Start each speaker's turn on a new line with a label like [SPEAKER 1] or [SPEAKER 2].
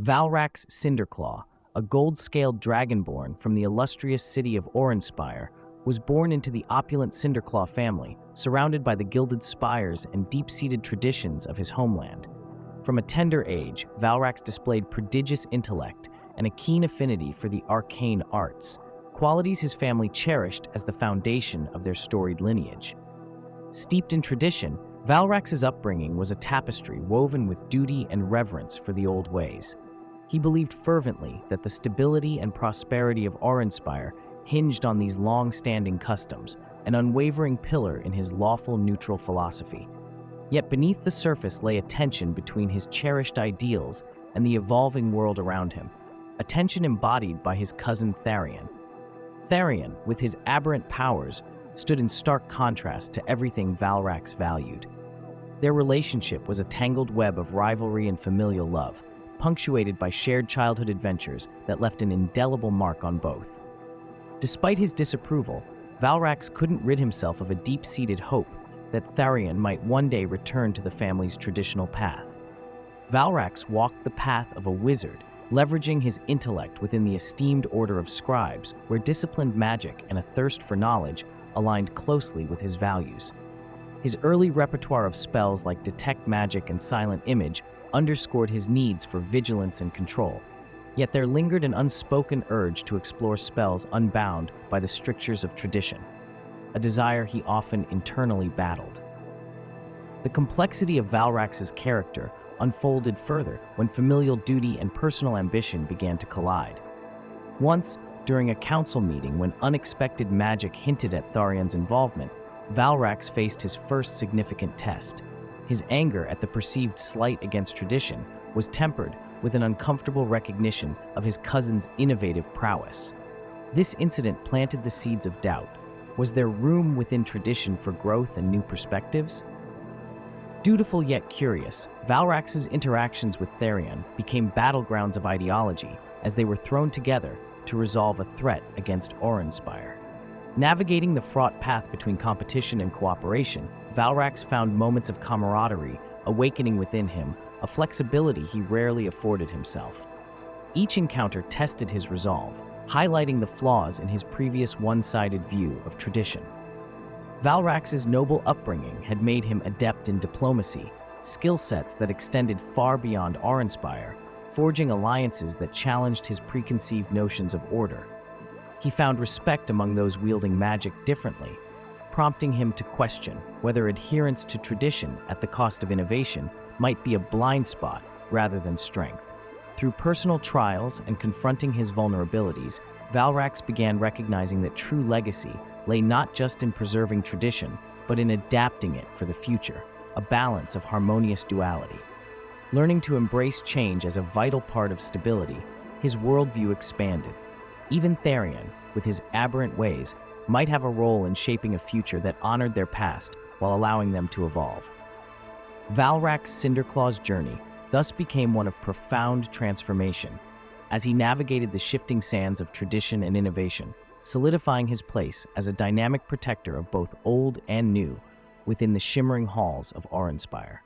[SPEAKER 1] Valrax Cinderclaw, a gold-scaled dragonborn from the illustrious city of Orenspire, was born into the opulent Cinderclaw family, surrounded by the gilded spires and deep-seated traditions of his homeland. From a tender age, Valrax displayed prodigious intellect and a keen affinity for the arcane arts, qualities his family cherished as the foundation of their storied lineage. Steeped in tradition, Valrax's upbringing was a tapestry woven with duty and reverence for the old ways. He believed fervently that the stability and prosperity of Orenspire hinged on these long-standing customs, an unwavering pillar in his lawful neutral philosophy. Yet beneath the surface lay a tension between his cherished ideals and the evolving world around him, a tension embodied by his cousin Tharion. Tharion, with his aberrant powers, stood in stark contrast to everything Valrax valued. Their relationship was a tangled web of rivalry and familial love, punctuated by shared childhood adventures that left an indelible mark on both. Despite his disapproval, Valrax couldn't rid himself of a deep-seated hope that Tharion might one day return to the family's traditional path. Valrax walked the path of a wizard, leveraging his intellect within the esteemed order of Scribes, where disciplined magic and a thirst for knowledge aligned closely with his values. His early repertoire of spells like Detect Magic and Silent Image underscored his needs for vigilance and control, yet there lingered an unspoken urge to explore spells unbound by the strictures of tradition, a desire he often internally battled. The complexity of Valrax's character unfolded further when familial duty and personal ambition began to collide. Once, during a council meeting when unexpected magic hinted at Tharion's involvement, Valrax faced his first significant test. His anger at the perceived slight against tradition was tempered with an uncomfortable recognition of his cousin's innovative prowess. This incident planted the seeds of doubt. Was there room within tradition for growth and new perspectives? Dutiful yet curious, Valrax's interactions with Tharion became battlegrounds of ideology as they were thrown together to resolve a threat against Orenspire. Navigating the fraught path between competition and cooperation, Valrax found moments of camaraderie awakening within him, a flexibility he rarely afforded himself. Each encounter tested his resolve, highlighting the flaws in his previous one-sided view of tradition. Valrax's noble upbringing had made him adept in diplomacy, skill sets that extended far beyond Orenspire, forging alliances that challenged his preconceived notions of order. He found respect among those wielding magic differently, prompting him to question whether adherence to tradition at the cost of innovation might be a blind spot rather than strength. Through personal trials and confronting his vulnerabilities, Valrax began recognizing that true legacy lay not just in preserving tradition, but in adapting it for the future, a balance of harmonious duality. Learning to embrace change as a vital part of stability, his worldview expanded. Even Tharion, with his aberrant ways, might have a role in shaping a future that honored their past while allowing them to evolve. Valrax Cinderclaw's journey thus became one of profound transformation, as he navigated the shifting sands of tradition and innovation, solidifying his place as a dynamic protector of both old and new within the shimmering halls of Orenspire.